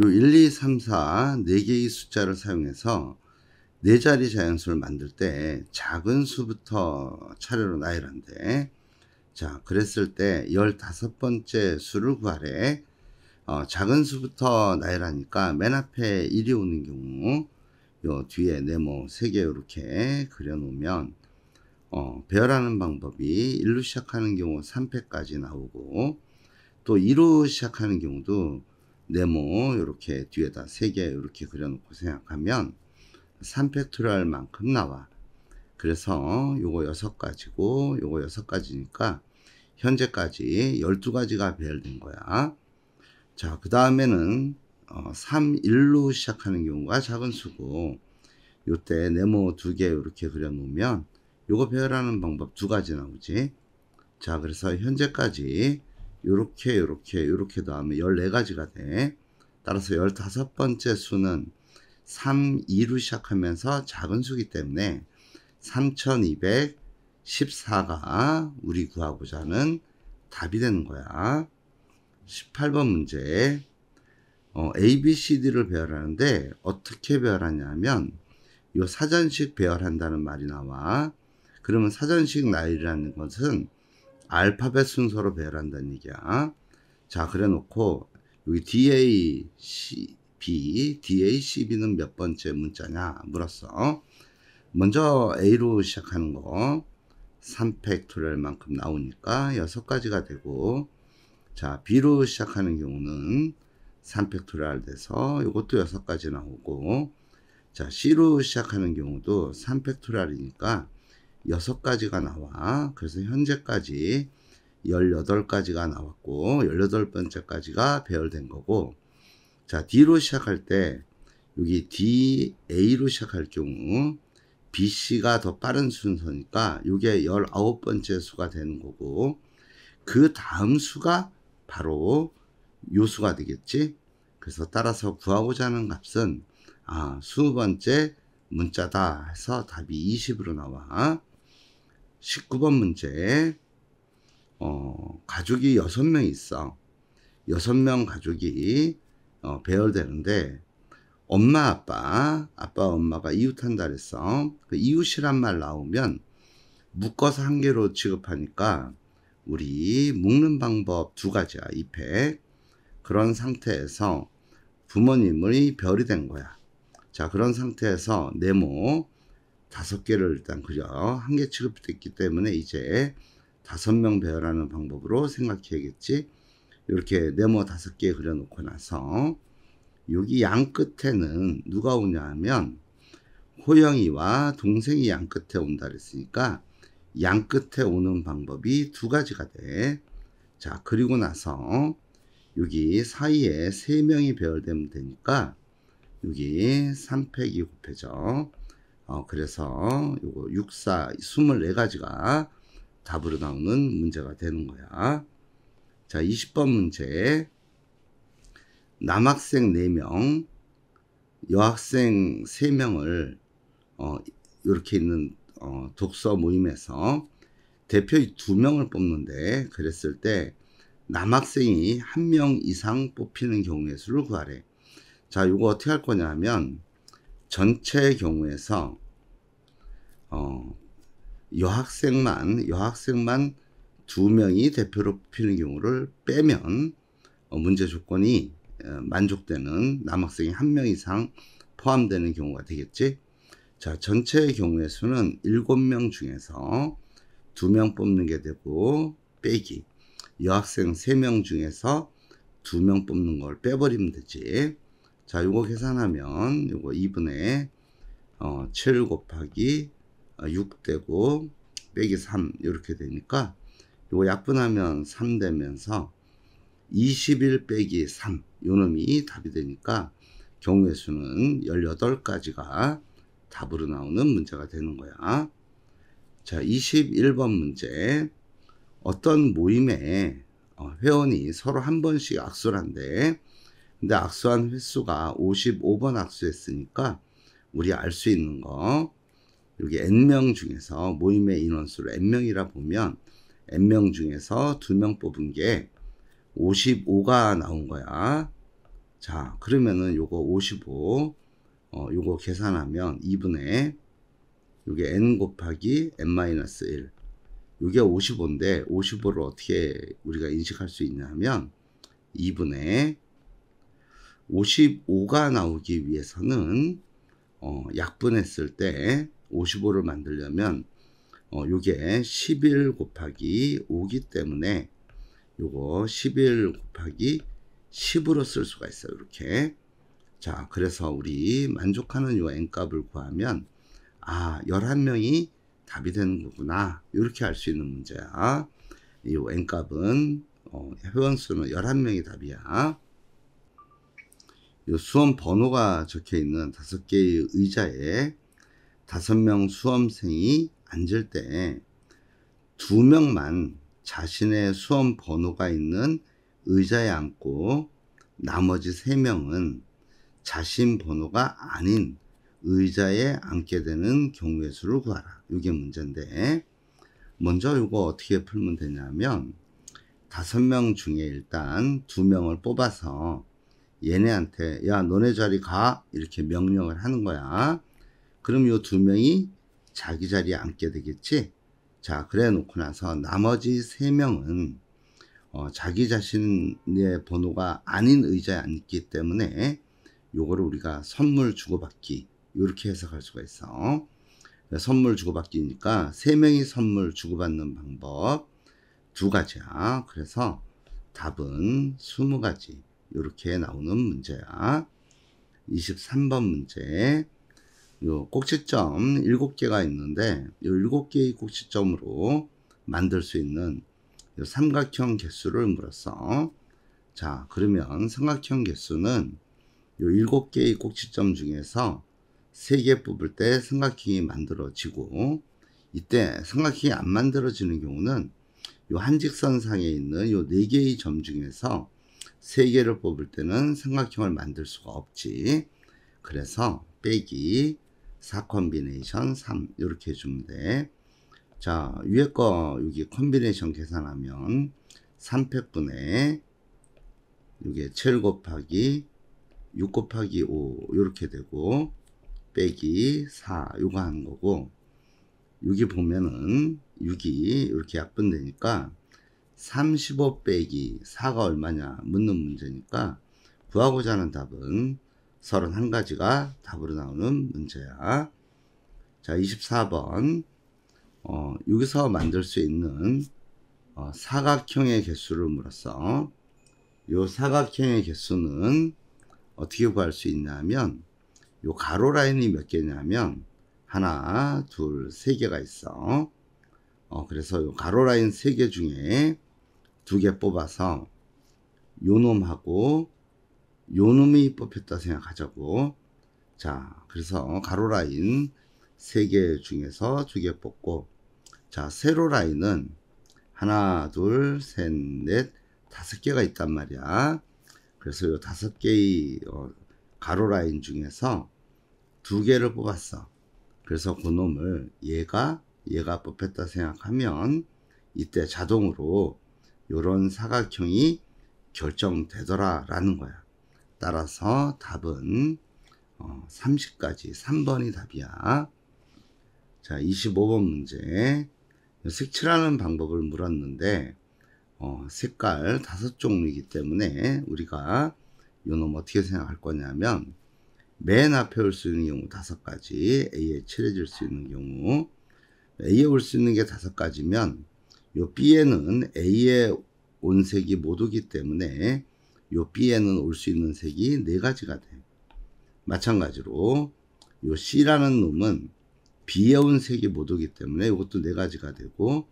요 1, 2, 3, 4 4개의 숫자를 사용해서 4자리 자연수를 만들 때 작은 수부터 차례로 나열한대. 자, 그랬을 때 15번째 수를 구하래. 작은 수부터 나열하니까 맨 앞에 1이 오는 경우 요 뒤에 네모 3개 이렇게 그려놓으면 배열하는 방법이 1로 시작하는 경우 3패까지 나오고, 또 2로 시작하는 경우도 네모 이렇게 뒤에다 3개 이렇게 그려놓고 생각하면 3팩토리얼 만큼 나와. 그래서 요거 6가지고 요거 6가지니까 현재까지 12가지가 배열된 거야. 자, 그 다음에는 3, 1로 시작하는 경우가 작은 수고, 요때 네모 2개 이렇게 그려 놓으면 요거 배열하는 방법 2가지 나오지. 자, 그래서 현재까지 요렇게 더하면 14가지가 돼. 따라서 15번째 수는 3, 2로 시작하면서 작은 수기 때문에 3214가 우리 구하고자 하는 답이 되는 거야. 18번 문제. A, B, C, D를 배열하는데 어떻게 배열하냐면 요 사전식 배열한다는 말이 나와. 그러면 사전식 나열이라는 것은 알파벳 순서로 배열한다는 얘기야. 자, 그래 놓고 여기 DACB는 몇 번째 문자냐 물었어. 먼저 A로 시작하는 거 3팩토리얼 만큼 나오니까 6가지가 되고, 자, B로 시작하는 경우는 3팩토리얼 돼서 이것도 6가지 나오고, 자, C로 시작하는 경우도 3팩토리얼이니까 6가지가 나와. 그래서 현재까지 18가지가 나왔고 18번째까지가 배열된 거고, 자, D로 시작할 때 여기 DA로 시작할 경우 BC가 더 빠른 순서니까 이게 19번째 수가 되는 거고, 그 다음 수가 바로 요 수가 되겠지. 그래서 따라서 구하고자 하는 값은 수번째 문자다 해서 답이 20으로 나와. 19번 문제. 가족이 6명 있어. 6명 가족이 배열되는데 엄마, 엄마가 이웃한다 그랬어. 그 이웃이란 말 나오면 묶어서 한 개로 취급하니까 우리 묶는 방법 2가지야. 2팩. 그런 상태에서 부모님의 별이 된 거야. 자, 그런 상태에서 네모 5개를 일단 그려. 한 개 취급됐기 때문에 이제 5명 배열하는 방법으로 생각해야겠지. 이렇게 네모 5개 그려놓고 나서 여기 양 끝에는 누가 오냐 하면 호영이와 동생이 양 끝에 온다 그랬으니까 양 끝에 오는 방법이 2가지가 돼. 자, 그리고 나서 여기 사이에 3명이 배열되면 되니까 여기 3팩이 곱해져. 그래서 요거 6, 4, 24가지가 답으로 나오는 문제가 되는 거야. 자, 20번 문제. 남학생 4명, 여학생 3명을 이렇게 있는 독서 모임에서 대표 2명을 뽑는데, 그랬을 때 남학생이 1명 이상 뽑히는 경우의 수를 구하래. 자, 이거 어떻게 할 거냐 하면 전체 경우에서 여학생만 2명이 대표로 뽑히는 경우를 빼면 문제 조건이 만족되는 남학생이 1명 이상 포함되는 경우가 되겠지. 자, 전체의 경우의 수는 7명 중에서 2명 뽑는 게 되고, 빼기 여학생 3명 중에서 2명 뽑는 걸 빼버리면 되지. 자, 요거 계산하면 요거 2분의 7 곱하기 6 되고 빼기 3 이렇게 되니까 요거 약분하면 3 되면서 21 빼기 3 요놈이 답이 되니까 경우의 수는 18가지가 답으로 나오는 문제가 되는 거야. 자, 21번 문제. 어떤 모임에 회원이 서로 한 번씩 악수를 한대. 근데 악수한 횟수가 55번 악수했으니까 우리 알 수 있는 거, 여기 n명 중에서 모임의 인원수를 n명이라 보면 n명 중에서 2명 뽑은 게 55가 나온 거야. 자, 그러면은 요거 55, 요거 계산하면 2분의, 요게 n 곱하기 n-1. 요게 55인데, 55를 어떻게 우리가 인식할 수 있냐면, 2분의 55가 나오기 위해서는, 약분했을 때 55를 만들려면, 요게 11 곱하기 5기 때문에, 요거 11 곱하기 10으로 쓸 수가 있어요. 이렇게. 자, 그래서 우리 만족하는 요 n값을 구하면 11명이 답이 되는 거구나. 이렇게 알 수 있는 문제야. 이 n값은 회원수는 11명이 답이야. 요 수험 번호가 적혀 있는 5개의 의자에 5명 수험생이 앉을 때 2명만 자신의 수험 번호가 있는 의자에 앉고 나머지 3명은 자신 번호가 아닌 의자에 앉게 되는 경우의 수를 구하라. 이게 문제인데, 먼저 이거 어떻게 풀면 되냐면 5명 중에 일단 2명을 뽑아서 얘네한테 야 너네 자리 가 이렇게 명령을 하는 거야. 그럼 이 2명이 자기 자리에 앉게 되겠지. 자, 그래 놓고 나서 나머지 3명은 자기 자신의 번호가 아닌 의자에 앉기 때문에 요거를 우리가 선물 주고받기 이렇게 해석할 수가 있어. 선물 주고받기니까 3명이 선물 주고받는 방법 2가지야. 그래서 답은 20가지 이렇게 나오는 문제야. 23번 문제. 요 꼭지점 7개가 있는데 요 7개의 꼭지점으로 만들 수 있는 요 삼각형 개수를 물었어. 자, 그러면 삼각형 개수는 요 7개의 꼭지점 중에서 3개 뽑을 때 삼각형이 만들어지고, 이때 삼각형이 안 만들어지는 경우는 요 한직선상에 있는 요 4개의 점 중에서 3개를 뽑을 때는 삼각형을 만들 수가 없지. 그래서 빼기 4 컨비네이션 3 이렇게 해주면 돼. 자, 위에 거 여기 컨비네이션 계산하면 3팩분의 이게 7 곱하기 6 곱하기 5 이렇게 되고 빼기 4 요거 하는 거고, 6이 보면은 6이 이렇게 약분되니까 35 빼기 4가 얼마냐 묻는 문제니까 구하고자 하는 답은 31가지가 답으로 나오는 문제야. 자, 24번. 여기서 만들 수 있는 사각형의 개수를 물었어. 요 사각형의 개수는 어떻게 구할 수 있냐면, 요 가로 라인이 몇 개냐면 하나, 둘, 3개가 있어. 그래서 요 가로 라인 3개 중에 2개 뽑아서 요 놈하고 요 놈이 뽑혔다 생각하자고. 자, 그래서 가로 라인 3개 중에서 2개 뽑고, 자, 세로 라인은 하나, 둘, 셋, 넷, 5개가 있단 말이야. 그래서 요 5개의 가로 라인 중에서 2개를 뽑았어. 그래서 그 놈을 얘가 뽑혔다 생각하면 이때 자동으로 요런 사각형이 결정되더라 라는 거야. 따라서 답은 30가지 3번이 답이야. 자, 25번 문제. 색칠하는 방법을 물었는데 색깔 5종류이기 때문에 우리가 요놈 어떻게 생각할 거냐면, 맨 앞에 올 수 있는 경우 5가지, A에 칠해질 수 있는 경우, A에 올 수 있는 게 5가지면 요 B에는 A에 온 색이 못 오기 때문에 요 B에는 올 수 있는 색이 4가지가 돼. 마찬가지로 요 C라는 놈은 B에 온 색이 못 오기 때문에 이것도 4가지가 되고,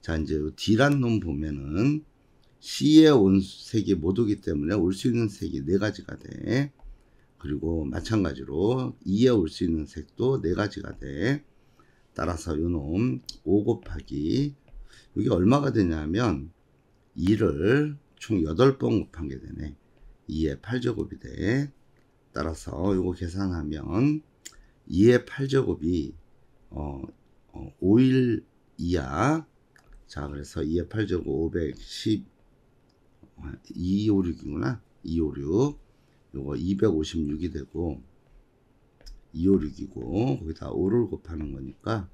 자, 이제 요 D라는 놈 보면은 C에 온 색이 못 오기 때문에 올 수 있는 색이 4가지가 돼. 그리고 마찬가지로 E에 올 수 있는 색도 4가지가 돼. 따라서 요 놈 5 곱하기 이게 얼마가 되냐면 2를 총 8번 곱한 게 되네. 2의 8제곱이 돼. 따라서 요거 계산하면 2의 8제곱이 5일 2야. 자, 그래서 2의 8제곱 510 256이구나. 256. 요거 256이 되고 256이고 거기다 5를 곱하는 거니까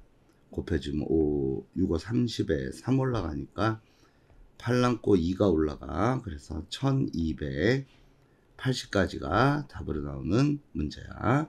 곱해주면 5, 6, 5, 30에 3 올라가니까 8 남고 2가 올라가. 그래서 1280까지가 답으로 나오는 문제야.